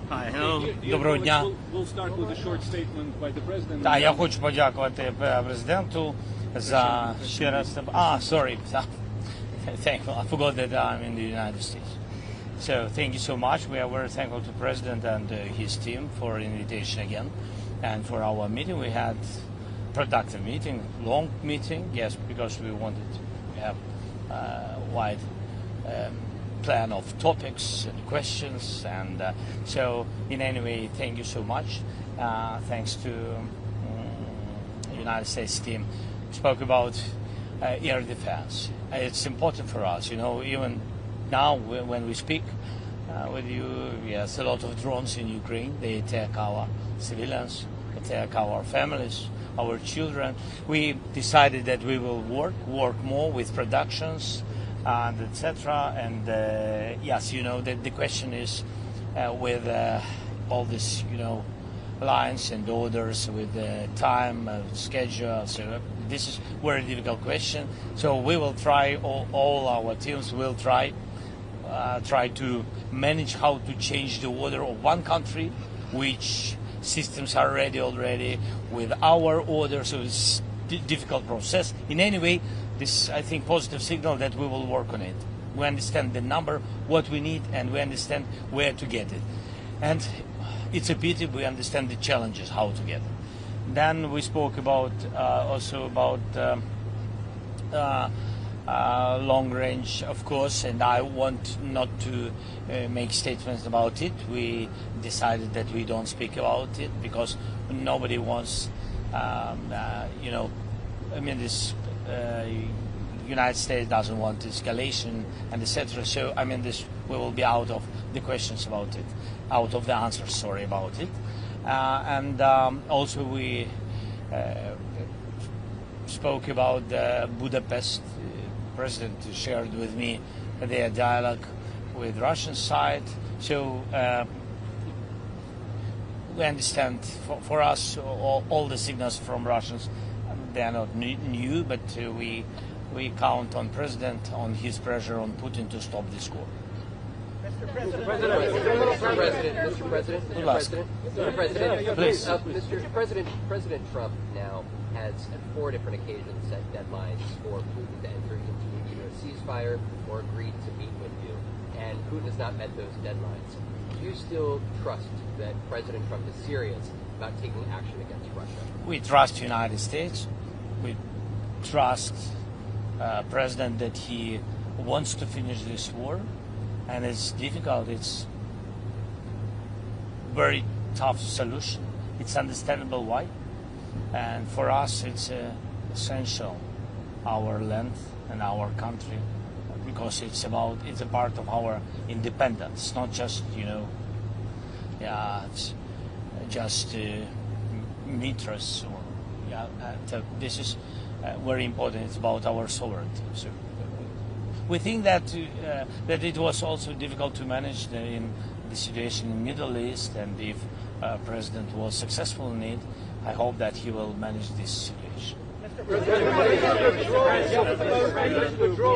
Hi, hello. Доброго дня. Так, я хочу подякувати президенту за ще раз. Sorry. Thankful. I forgot that I'm in the United States. So thank you so much. We are very thankful to President and his team for invitation again, and for our meeting. We had productive meeting, long meeting. Yes, because we wanted to have wide plan of topics and questions, and so in any way, thank you so much. Thanks to United States team. Spoke about air defense. It's important for us, you know, even now when we speak with you, yes, a lot of drones in Ukraine. They attack our civilians, attack our families, our children. We decided that we will work more with productions and etc. And yes, you know, the question is with all this, you know, lines and orders with the time schedule. So this is very difficult question. So we will try, all our teams will try to manage how to change the order of one country, which systems are ready already with our order. So it's difficult process. In any way, this, I think, positive signal that we will work on it. We understand the number, what we need, and we understand where to get it. And it's a pity we understand the challenges, how to get it. Then we spoke about also about long range, of course, and I want not to make statements about it. We decided that we don't speak about it because nobody wants, you know, I mean, this United States doesn't want escalation and etc. So I mean, this we will be out of the questions about it, out of the answers, sorry, about it. And also we spoke about Budapest. President shared with me their dialogue with Russian side. So we understand for us all the signals from Russians. They are not new, but we count on President, on his pressure on Putin to stop this war. Mr. President, President Trump now has at 4 different occasions set deadlines for Putin to enter into either a ceasefire or agreed to meet with you, and Putin has not met those deadlines. Do you still trust that President Trump is serious about taking action against Russia? We trust United States. We trust President that he wants to finish this war, and it's difficult. It's very tough solution. It's understandable why, and for us it's essential, our land and our country, because it's a part of our independence, not just, you know, it's just meters or this is very important. It's about our sovereignty. So we think that that it was also difficult to manage in the situation in the Middle East, and if President was successful in it, I hope that he will manage this situation.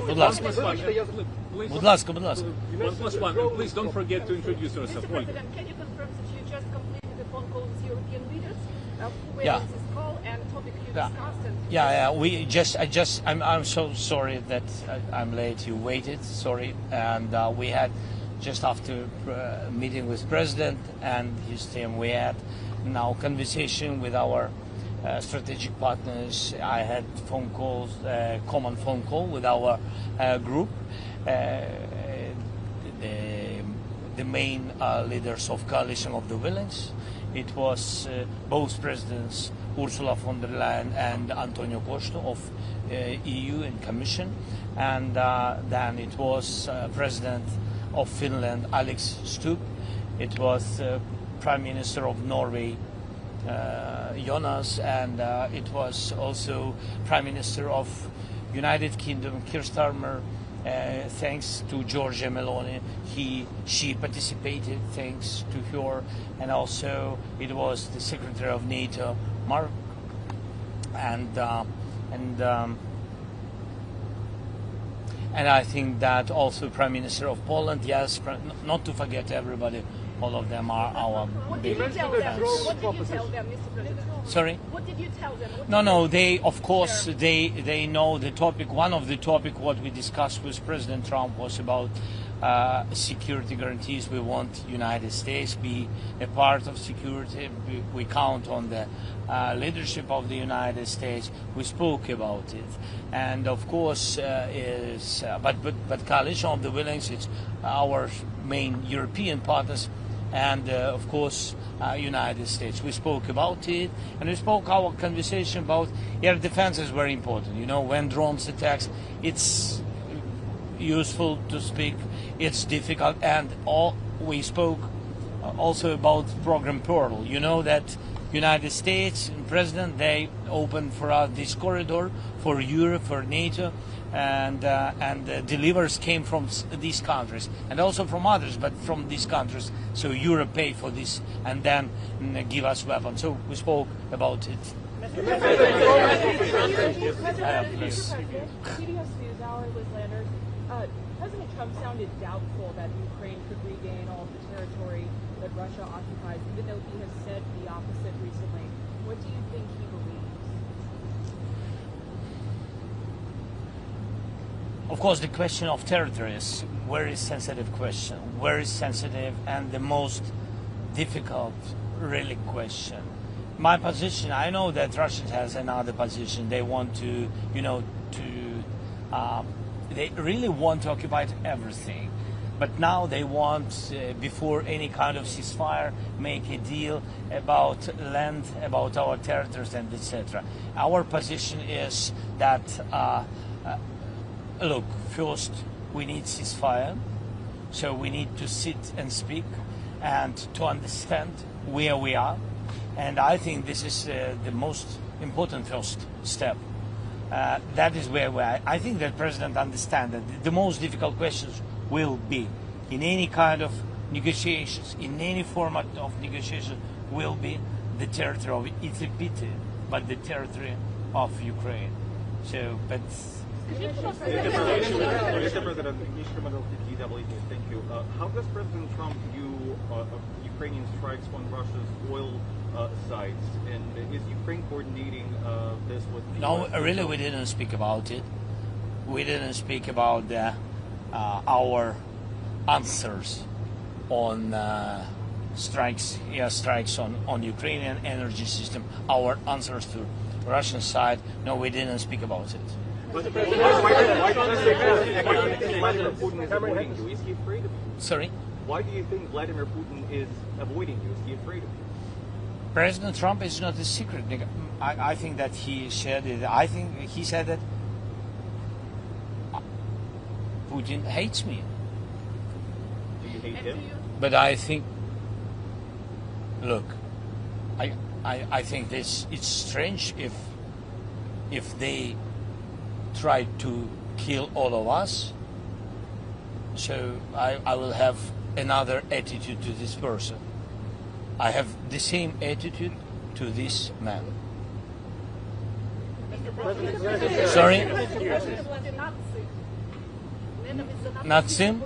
Будь ласка. Please don't forget to introduce yourself. Mr. President, can you confirm that you just completed a phone call with European leaders? Where Yeah. is this call and topic you Yeah. discussed? And I'm so sorry that I'm late. You waited, sorry, and we had just after meeting with President and his team, we had now conversation with our strategic partners. I had phone calls, common phone call with our group, the main leaders of Coalition of the Willing. It was both presidents, Ursula von der Leyen and Antonio Costa of EU and Commission, and then it was President of Finland, Alex Stubb. It was Prime Minister of Norway, Jonas, and it was also Prime Minister of United Kingdom, Keir Starmer. Thanks to Giorgia Meloni, she participated. Thanks to her, and also it was the Secretary of NATO, Mark, and I think that also Prime Minister of Poland. Yes, not to forget everybody All of them are our What big did you tell them? fans. What did you tell them, Mr. President? Sorry? What did you tell them? What No, did no. you- They, of course, they know the topic. One of the topic what we discussed with President Trump was about security guarantees. We want United States be a part of security. We count on the leadership of the United States. We spoke about it, and of course, but coalition of the willing, it's our main European partners. And of course, United States. We spoke about it, and we spoke our conversation about air defense is very important. You know, when drones attacks, it's useful to speak. It's difficult, and we spoke also about program Pearl. You know that United States and President they opened for us this corridor for Europe, for NATO. And delivers came from these countries and also from others, but from these countries. So Europe paid for this and then give us weapons. So we spoke about it. Please. CBS NewsHour, Liz Landers. President Trump sounded doubtful that Ukraine could regain all of the territory that Russia occupies, even though he has said the opposite recently. What do you think he believes? Of course, the question of territory is a very sensitive question, very sensitive and the most difficult, really, question. My position, I know that Russia has another position. They want to, they really want to occupy everything. But now they want, before any kind of ceasefire, make a deal about land, about our territories, and etc. Our position is that. Look, first we need ceasefire, so we need to sit and speak and to understand where we are, and I think this is the most important first step. That is where we are. I think that President understands that the most difficult questions will be in any kind of negotiations, in any format of negotiation, will be the territory of it's a pity, but the territory of Ukraine. So, but. Mr. President, thank you. How does President Trump view Ukrainian strikes on Russia's oil sites? And is Ukraine coordinating this with the No, US? really, we didn't speak about it. We didn't speak about our answers on strikes on Ukrainian energy system, our answers to Russian side. No, we didn't speak about it. Why do you think Vladimir Putin is avoiding you? Is he afraid of you? Sorry? Why do you think Vladimir Putin is avoiding you? Is he afraid of you? President Trump is not a secret. I think that he shared it. I think he said that Putin hates me. Do you hate him? But I think, look, I think this it's strange if they try to kill all of us. So I will have another attitude to this person. I have the same attitude to this man. Sorry? Над цим?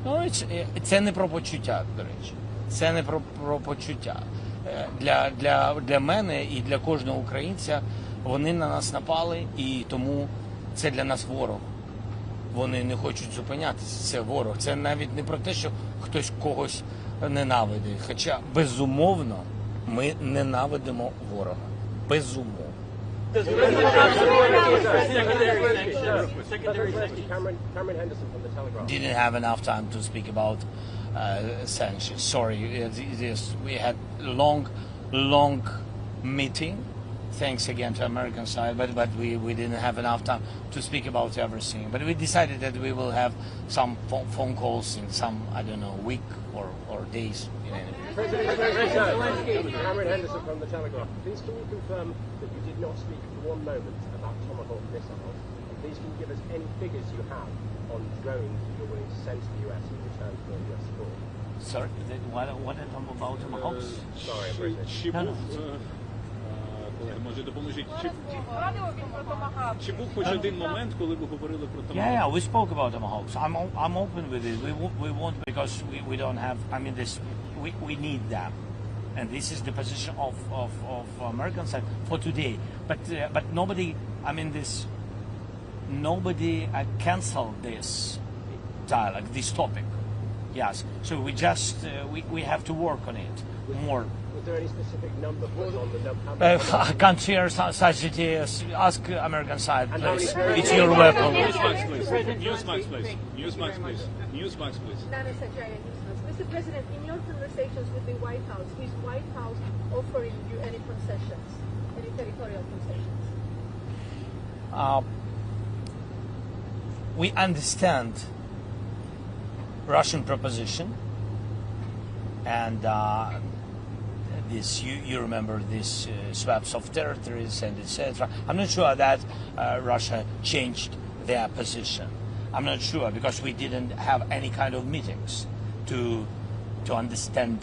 Ну, це не про почуття, до речі. Це не про почуття. Для мене і для кожного українця вони на нас напали, і тому це для нас ворог. Вони не хочуть зупинятися, це ворог. Це навіть не про те, що хтось когось ненавидить. Хоча, безумовно, ми ненавидимо ворога. Безумовно. Didn't have enough time to speak about sanctions. Sorry, we had long meeting. Thanks again to American side, but we didn't have enough time to speak about everything. But we decided that we will have some phone calls in some, I don't know, week or days. Cameron Henderson from the Telegraph. Please can you confirm that you did not speak for one moment about Tomahawk missiles? And please can you give us any figures you have on drones that you're willing to send to the US in return for US support? Sorry, what are you talking about Tomahawks? Sorry, I'm British. Чи No, був no. колеги, може допоможіть. Чи був хоч один момент, коли ви говорили про Томагавк? Yeah, we spoke about tomahawks. I'm open with it. We won't because we don't have. I mean, we need them, and this is the position of American side for today. But nobody. I mean, nobody canceled this dialogue, this topic. Yes. So we just we have to work on it more. Was there any specific number put on the number? I can't share such details. Ask American side, And please. how many- It's your weapon. Newsmax, please. Newsmax, please. Newsmax, please. Newsmax, please. Mr. President, in your conversations with the White House, is White House offering you any concessions, any territorial concessions? We understand Russian proposition, and this you remember this swaps of territories and etc. I'm not sure that Russia changed their position. I'm not sure because we didn't have any kind of meetings to understand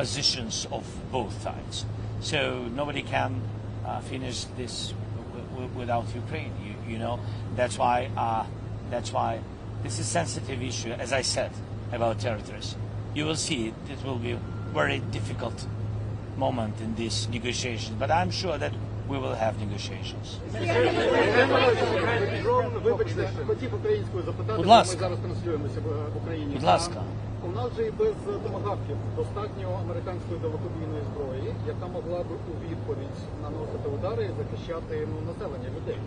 positions of both sides. So nobody can finish this without Ukraine. You know that's why this is a sensitive issue, as I said, about territories. You will see it will be a very difficult moment in these negotiations, but I'm sure that we will have negotiations. Вибачте, хотів українською запитати, Будь бо ми ласка. зараз транслюємося в Україні. Будь ласка. У нас же і без томагавків достатньо американської далекобійної зброї, яка могла б у відповідь наносити удари і захищати населення людей.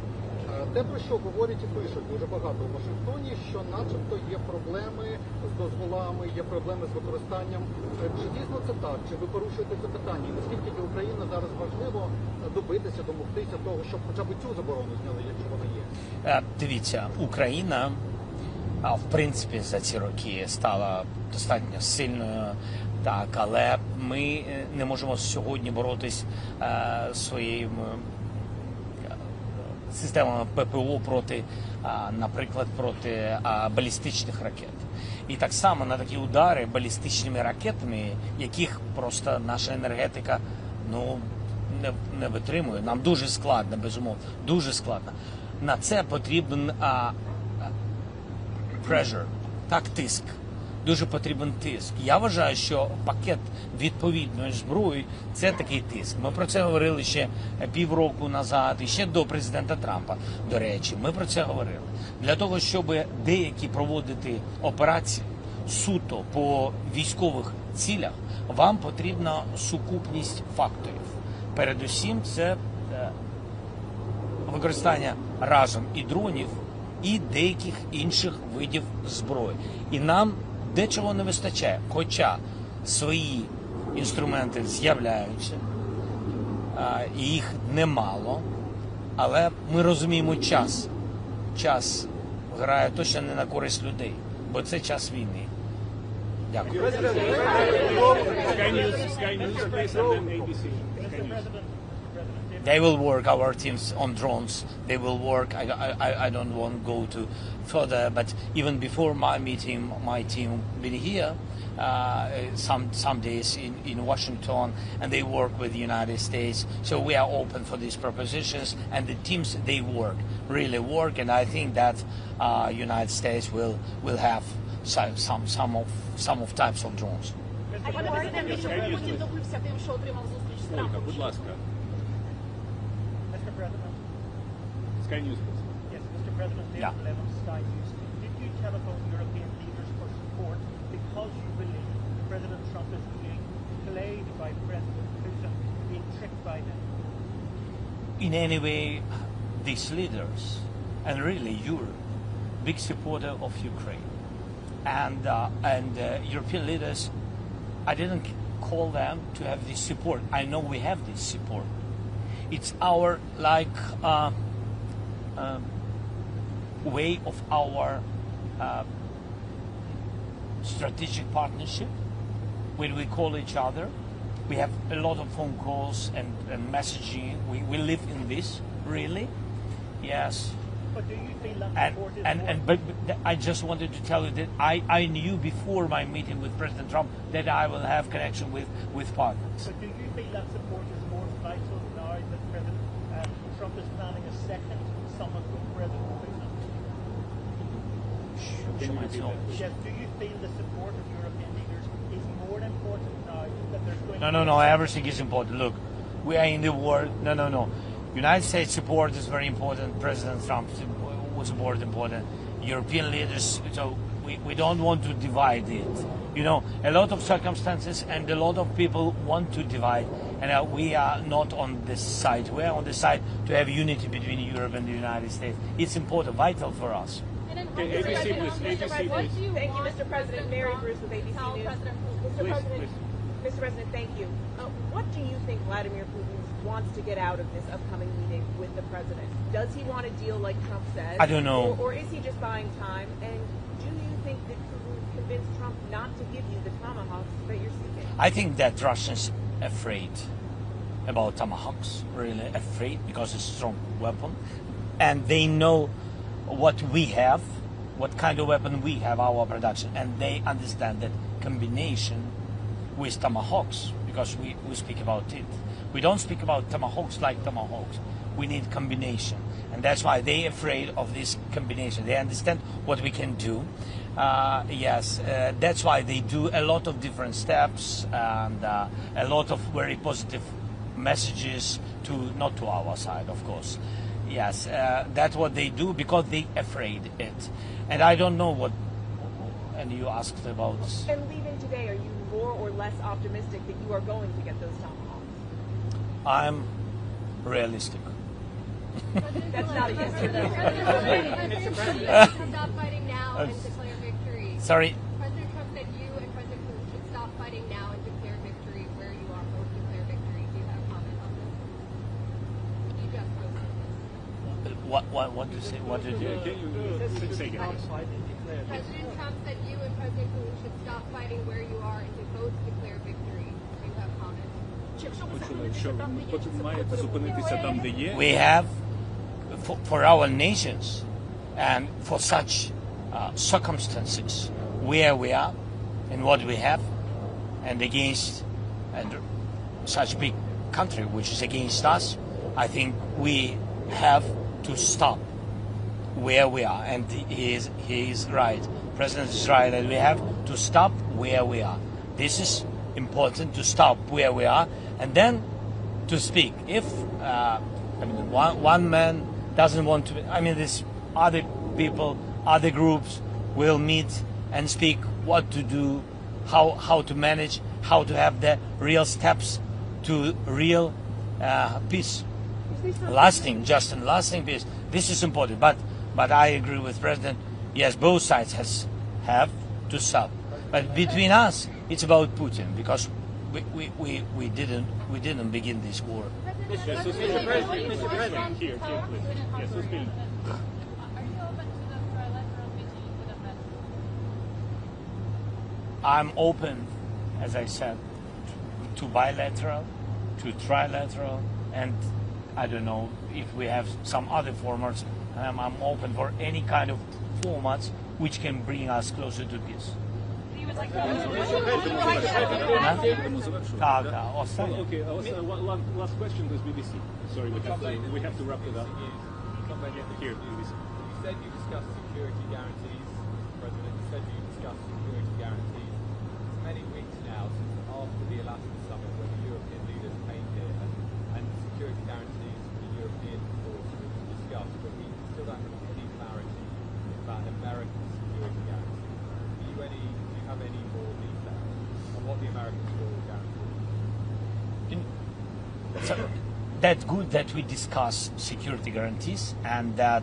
Те, про що говорять і пишуть дуже багато у Вашингтоні, що начебто є проблеми з дозволами, є проблеми з використанням. Чи дійсно це так? Чи ви порушуєте це питання? І наскільки для України зараз важливо добитися, домогтися того, щоб хоча б цю заборону зняли, якщо вона є? Дивіться, Україна, в принципі, за ці роки стала достатньо сильною, так, але ми не можемо сьогодні боротись своїм системами ППО проти, наприклад, проти балістичних ракет. І так само на такі удари балістичними ракетами, яких просто наша енергетика не витримує. Нам дуже складно, безумовно, дуже складно. На це потрібен pressure, так, тиск. Дуже потрібен тиск. Я вважаю, що пакет відповідної зброї – це такий тиск. Ми про це говорили ще півроку назад, і ще до президента Трампа, до речі. Ми про це говорили. Для того, щоб деякі проводити операції суто по військових цілях, вам потрібна сукупність факторів. Передусім, це використання разом і дронів, і деяких інших видів зброї. І нам дечого не вистачає, хоча свої інструменти з'являються, і їх немало, але ми розуміємо час. Час грає точно не на користь людей, бо це час війни. Дякую. Sky News, please, and then ABC. Sky News. They will work, our teams, on drones. They will work. I don't want to go to further, but even before my team been here, some days in Washington, and they work with the United States. So we are open for these propositions, and the teams, they really work, and I think that United States will have some of types of drones. А говорите, що Путін добився тим, що отримав зустріч з Ольга, Трампом. будь ласка. Mr. President, Sky News, please. yes, Mr. President, David Yeah. Levin, Sky News. Did you telephone European leaders for support because you believe President Trump is being played by President Putin, being tricked by him? In any way, these leaders, and really Europe, big supporter of Ukraine, and European leaders, I didn't call them to have this support. I know we have this support. It's our way of our strategic partnership when we call each other. We have a lot of phone calls and messaging. We live in this, really. Yes. But do you feel that support is But I just wanted to tell you that I knew before my meeting with President Trump that I will have connection with partners. But do you feel that support is more vital now surprised that President Trump is planning a second summit with President Putin? Yes, do you feel the support of European leaders is more important now that there's going to be No, everything is important. Look, we are in the war. No. United States support is very important. President Trump support important. European leaders, so we don't want to divide it. You know, a lot of circumstances and a lot of people want to divide, and we are not on this side. We are on the side to have unity between Europe and the United States. It's important, vital for us. Okay, ABC, please. Thank you, Mr. President. Mary Bruce with ABC News. Mr. President, thank you. What do you think Vladimir Putin wants to get out of this upcoming meeting with the president? Does he want a deal like Trump says? I don't know. Or is he just buying time? And do you think that Putin convinced Trump not to give you the tomahawks that you're seeking? I think that Russians afraid about tomahawks, really afraid, because it's a strong weapon, and they know what we have, what kind of weapon we have, our production, and they understand that combination with tomahawks, because we speak about it. We don't speak about tomahawks like tomahawks. We need combination, and that's why they're afraid of this combination. They understand what we can do. That's why they do a lot of different steps and a lot of very positive messages not to our side, of course. Yes, that's what they do because they afraid it. And I don't know what. And you asked about. And leaving today, are you more or less optimistic that you are going to get those tomahawks? I'm realistic. That's not a yes or no. Stop fighting now and declare victory. Sorry. President Trump said you and President Putin should stop fighting now and declare victory where you are. Both declare victory. Do you have a comment on this? You just posted this. What did you say? What did you? Can you say again? President Trump said you and President Putin should stop fighting where you are and to both declare victory. Do you have comments? We have, for our nations and for such circumstances where we are and what we have, and against such big country which is against us, I think we have to stop where we are, and he is right. President is right that we have to stop where we are. This is important, to stop where we are and then to speak. If one man doesn't want to, these other people, other groups will meet and speak what to do, how to manage, how to have the real steps to real peace, lasting peace. This is important, but I agree with President. Yes, both sides have to stop. But between us, it's about Putin, because we didn't begin this war. Yes, Mr. President, here, please. Yes, who's been? Are you open to the trilateral meeting in Budapest? I'm open, as I said, to bilateral, to trilateral, and I don't know if we have some other formats. I'm open for any kind of formats which can bring us closer to peace. Okay, last question is BBC. Sorry, we have to wrap it up. Here, BBC. You said you discussed security guarantees, President. You said you discussed security guarantees. It's many weeks now since after the Alaska summit when the European leaders came here and security guarantees for the European force were discussed, but we still don't have any clarity about American security guarantees. Do you have any more details on what the Americans will guarantee? So, that's good that we discuss security guarantees, and that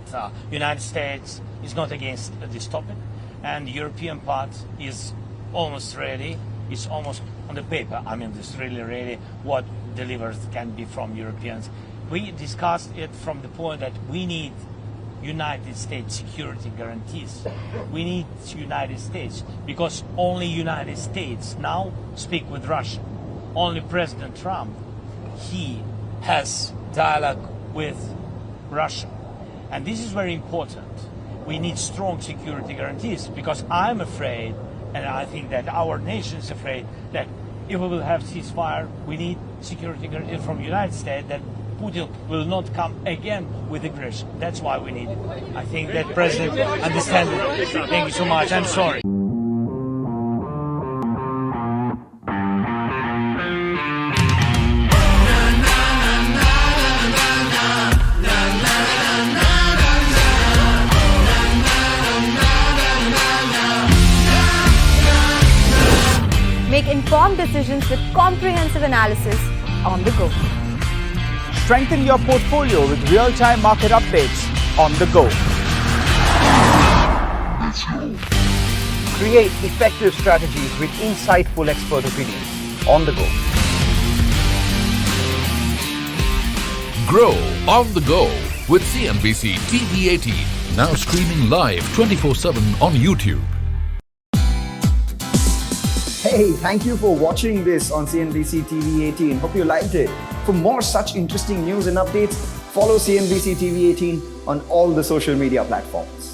United States is not against this topic, and the European part is almost ready. It's almost on the paper. It's really ready. What delivered can be from Europeans. We discussed it from the point that we need United States security guarantees. We need United States, because only United States now speak with Russia. Only President Trump, he has dialogue with Russia. And this is very important. We need strong security guarantees, because I'm afraid, and I think that our nation is afraid, that if we will have ceasefire, we need security guarantees from the United States that Putin will not come again with aggression. That's why we need it. I think that President understands it. Thank you so much. I'm sorry. Make informed decisions with comprehensive analysis on the go. Strengthen your portfolio with real-time market updates on the go. Create effective strategies with insightful expert opinions on the go. Grow on the go with CNBC TV 18, now streaming live 24/7 on YouTube. Hey, thank you for watching this on CNBC TV 18. Hope you liked it. For more such interesting news and updates, follow CNBC TV 18 on all the social media platforms.